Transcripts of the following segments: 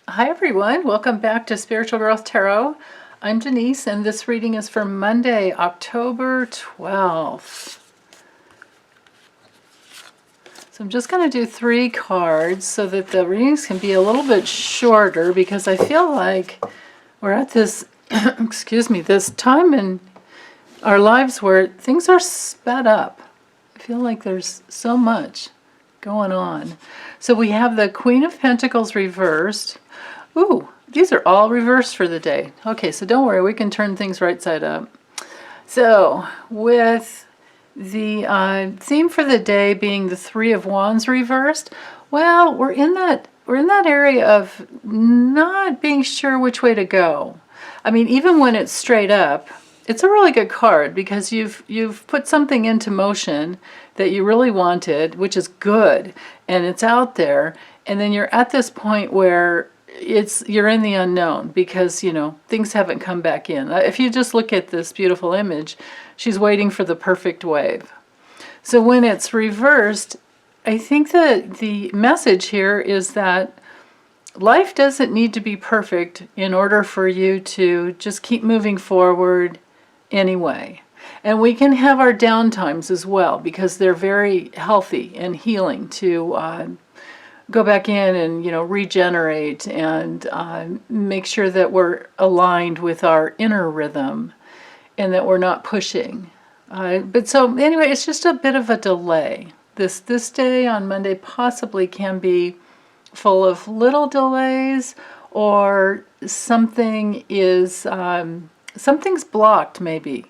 Hi everyone, welcome back to Spiritual Growth Tarot. I'm Denise and this reading is for Monday, October 12th. So I'm just going to do 3 cards so that the readings can be a little bit shorter because I feel like we're at this, this time in our lives where things are sped up. I feel like there's so much going on. So we have the Queen of Pentacles reversed. Ooh, these are all reversed for the day. Okay, so don't worry, we can turn things right side up. So, with the theme for the day being the Three of Wands reversed, well, we're in that area of not being sure which way to go. I mean, even when it's straight up, it's a really good card because you've put something into motion that you really wanted, which is good, and it's out there, and then you're at this point where you're in the unknown because things haven't come back in. If you just look at this beautiful image, she's waiting for the perfect wave. So when it's reversed, I think that the message here is that life doesn't need to be perfect in order for you to just keep moving forward anyway. And we can have our downtimes as well because they're very healthy and healing to go back in and regenerate and make sure that we're aligned with our inner rhythm and that we're not pushing. But so anyway, it's just a bit of a delay. This day on Monday possibly can be full of little delays, or something is something's blocked maybe.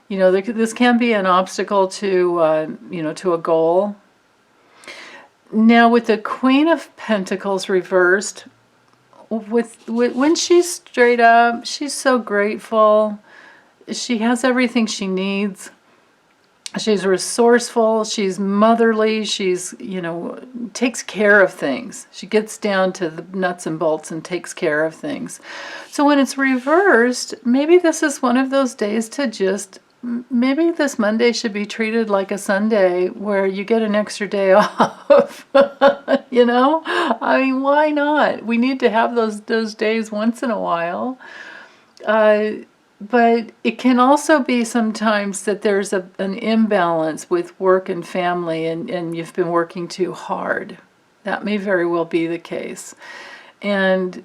This can be an obstacle to to a goal. Now with the Queen of Pentacles reversed, when she's straight up, she's so grateful. She has everything she needs. She's resourceful, she's motherly, she's, takes care of things. She gets down to the nuts and bolts and takes care of things. So when it's reversed, maybe this is one of those days to just, maybe this Monday should be treated like a Sunday where you get an extra day off. I mean, why not? We need to have those days once in a while. But it can also be sometimes that there's an imbalance with work and family, and you've been working too hard. That may very well be the case. And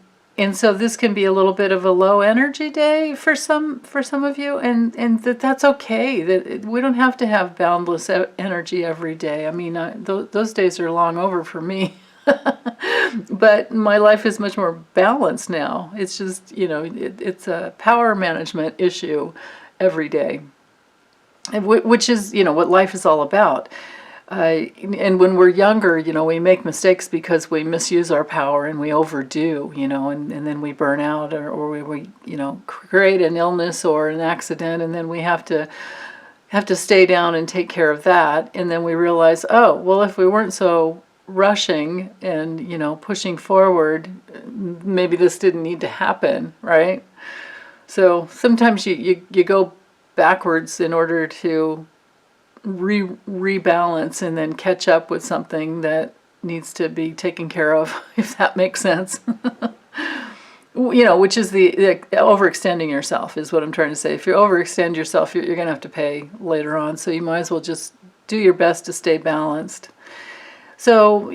so this can be a little bit of a low energy day for some of you, and that's okay. That we don't have to have boundless energy every day. I mean, those days are long over for me. But my life is much more balanced now. It's just, it's a power management issue every day, which is, what life is all about. And when we're younger, we make mistakes because we misuse our power and we overdo, and then we burn out, or we create an illness or an accident, and then we have to stay down and take care of that. And then we realize, oh, well, if we weren't so rushing and pushing forward, maybe this didn't need to happen, right? So sometimes you go backwards in order to rebalance and then catch up with something that needs to be taken care of, if that makes sense. Which is the overextending yourself is what I'm trying to say. If you overextend yourself, you're going to have to pay later on, so you might as well just do your best to stay balanced. So,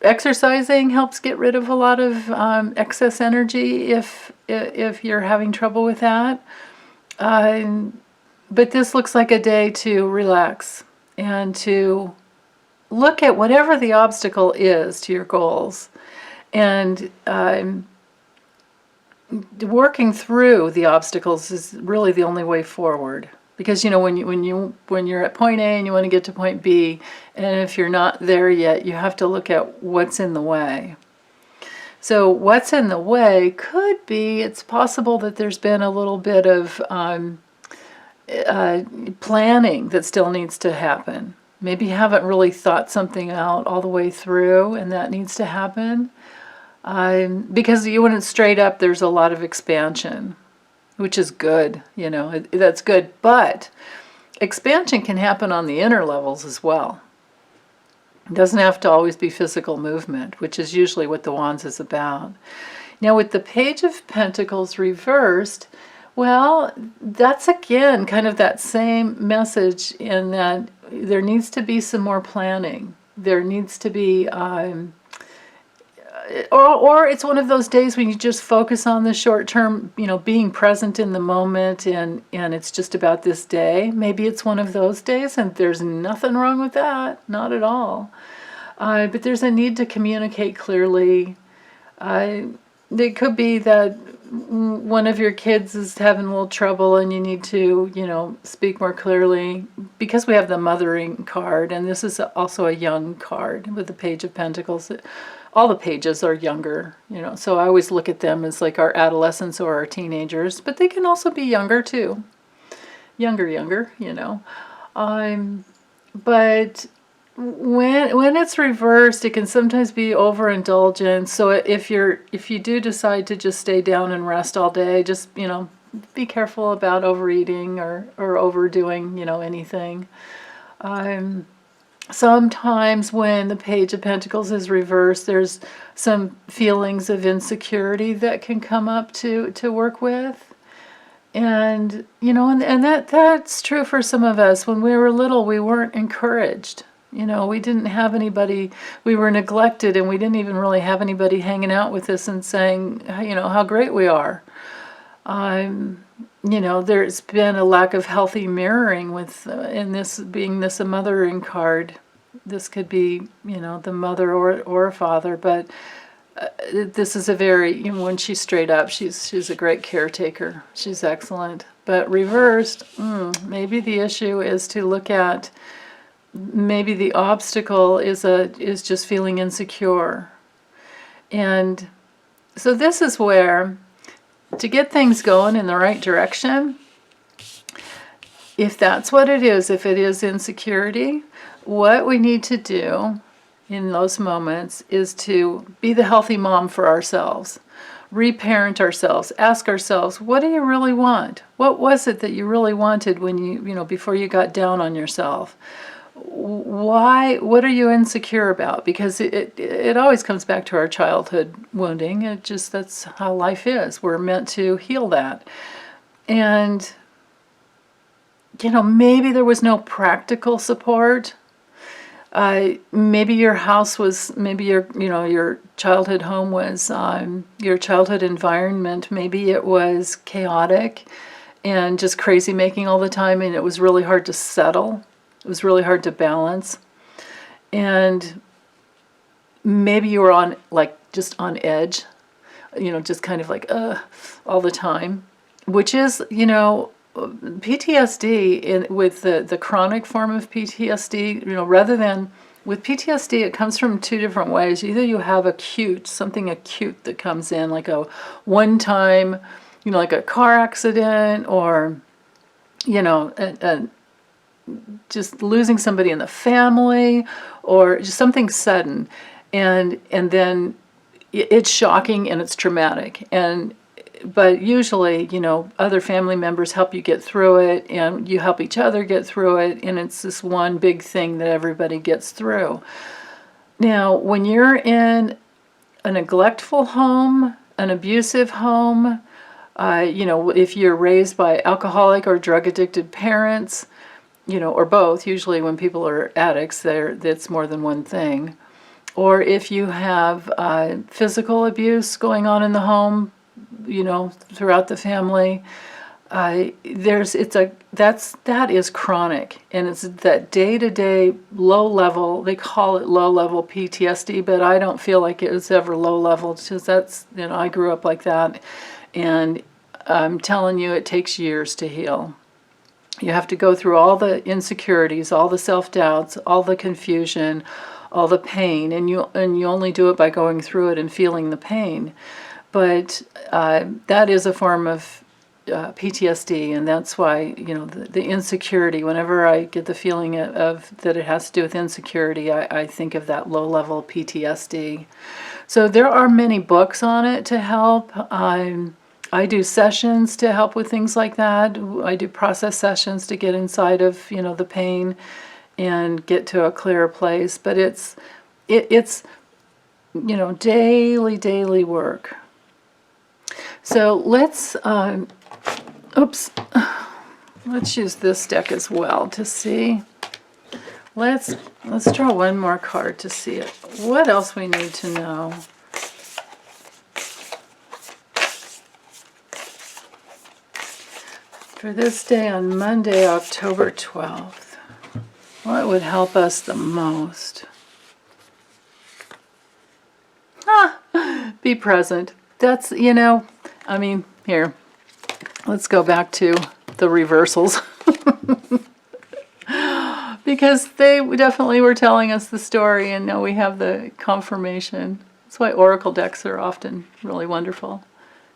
exercising helps get rid of a lot of excess energy if you're having trouble with that. But this looks like a day to relax and to look at whatever the obstacle is to your goals, and working through the obstacles is really the only way forward. Because when you're at point A and you want to get to point B, and if you're not there yet, you have to look at what's in the way. So what's in the way could be, it's possible that there's been a little bit of planning that still needs to happen. Maybe you haven't really thought something out all the way through, and that needs to happen. Because when it's straight up, there's a lot of expansion, which is good, that's good. But expansion can happen on the inner levels as well. It doesn't have to always be physical movement, which is usually what the Wands is about. Now with the Page of Pentacles reversed, well, that's again kind of that same message in that there needs to be some more planning. There needs to be, or it's one of those days when you just focus on the short term, being present in the moment, and it's just about this day. Maybe it's one of those days, and there's nothing wrong with that, not at all. But there's a need to communicate clearly. It could be that one of your kids is having a little trouble and you need to, speak more clearly, because we have the mothering card, and this is also a young card with the Page of Pentacles. All the pages are younger, so I always look at them as like our adolescents or our teenagers, but they can also be younger too. Younger. But when it's reversed, it can sometimes be overindulgent. So if you do decide to just stay down and rest all day, just be careful about overeating or overdoing anything. Sometimes when the Page of Pentacles is reversed, there's some feelings of insecurity that can come up to work with. And and that's true for some of us. When we were little, we weren't encouraged. We didn't have anybody, we were neglected, and we didn't even really have anybody hanging out with us and saying, how great we are. There's been a lack of healthy mirroring in this being a mothering card. This could be, the mother or a father, but this is a very, when she's straight up, she's a great caretaker. She's excellent. But reversed, maybe the issue is to look at, maybe the obstacle is just feeling insecure. And so this is where, to get things going in the right direction, if that's what it is, if it is insecurity, what we need to do in those moments is to be the healthy mom for ourselves, reparent ourselves, ask ourselves, what do you really want? What was it that you really wanted when before you got down on yourself? What are you insecure about? Because it always comes back to our childhood wounding. That's how life is. We're meant to heal that. And maybe there was no practical support. Maybe your house was, maybe your childhood home was, your childhood environment, maybe it was chaotic and just crazy making all the time, and it was really hard to settle. It was really hard to balance. And maybe you were just on edge, just kind of like, all the time, which is, PTSD with the chronic form of PTSD, rather than, with PTSD, it comes from two different ways. Either you have something acute that comes in, like a one-time, like a car accident, or, just losing somebody in the family, or just something sudden, and then it's shocking and it's traumatic, but usually other family members help you get through it, and you help each other get through it, and it's this one big thing that everybody gets through. Now when you're in a neglectful home, an abusive home, if you're raised by alcoholic or drug addicted parents, or both. Usually when people are addicts, that's more than one thing. Or if you have physical abuse going on in the home, throughout the family, that is chronic, and it's that day-to-day low level. They call it low level PTSD, but I don't feel like it was ever low level, because that's, I grew up like that, and I'm telling you, it takes years to heal. You have to go through all the insecurities, all the self-doubts, all the confusion, all the pain, and you only do it by going through it and feeling the pain. But that is a form of PTSD, and that's why the insecurity. Whenever I get the feeling of that it has to do with insecurity, I think of that low-level PTSD. So there are many books on it to help. I do sessions to help with things like that. I do process sessions to get inside of the pain and get to a clearer place. But it's you know, daily work. So let's oops, let's use this deck as well to see. Let's draw one more card to see it. What else we need to know. For this day on Monday, October 12th, what would help us the most? Be present. That's, you know, I mean, here, let's go back to the reversals. Because they definitely were telling us the story, and now we have the confirmation. That's why oracle decks are often really wonderful.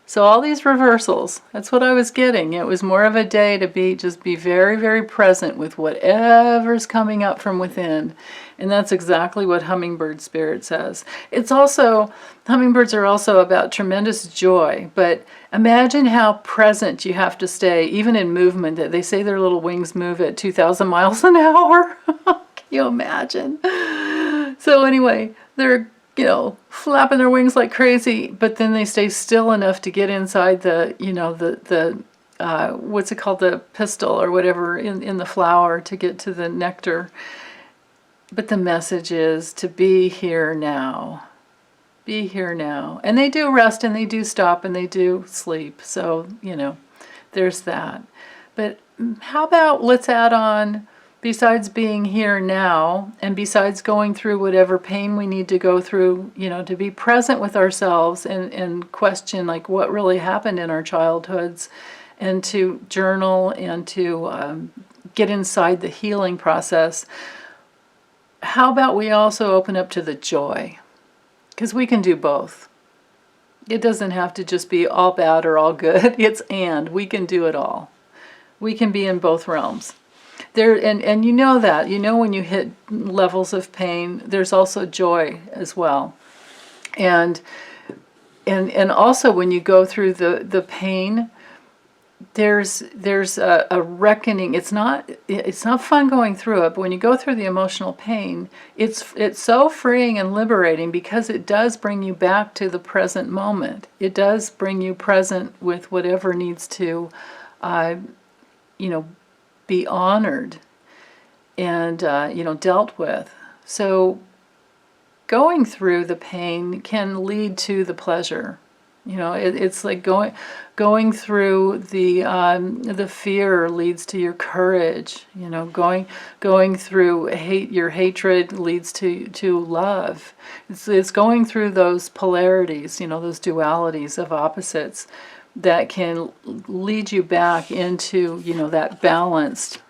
So all these reversals, that's what I was getting. It was more of a day to just be very, very present with whatever's coming up from within. And that's exactly what Hummingbird Spirit says. It's also, hummingbirds are also about tremendous joy, but imagine how present you have to stay, even in movement. They say their little wings move at 2,000 miles an hour. Can you imagine? So anyway, they're, you know, flapping their wings like crazy, but then they stay still enough to get inside the, you know, the what's it called, the pistil or whatever in the flower to get to the nectar. But the message is to be here now. Be here now. And they do rest and they do stop and they do sleep. So, you know, there's that. But how about let's add on, besides being here now, and besides going through whatever pain we need to go through, you know, to be present with ourselves and question like what really happened in our childhoods, and to journal and to get inside the healing process. How about we also open up to the joy? Because we can do both. It doesn't have to just be all bad or all good. It's and. We can do it all. We can be in both realms. There, and you know that. You know when you hit levels of pain, there's also joy as well. And also when you go through the pain, there's a reckoning. It's not fun going through it, but when you go through the emotional pain, it's so freeing and liberating, because it does bring you back to the present moment. It does bring you present with whatever needs to you know, be honored and you know, dealt with. So going through the pain can lead to the pleasure. You know, it's like going through the fear leads to your courage. You know, going through your hatred leads to love. It's going through those polarities, you know, those dualities of opposites that can lead you back into, you know, that balanced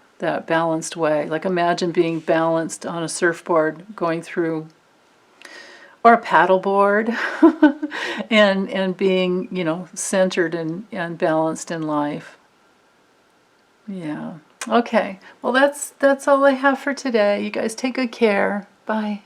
way. Like imagine being balanced on a surfboard going through, or a paddleboard, and being, you know, centered and balanced in life. Yeah. Okay. Well, that's all I have for today. You guys take good care. Bye.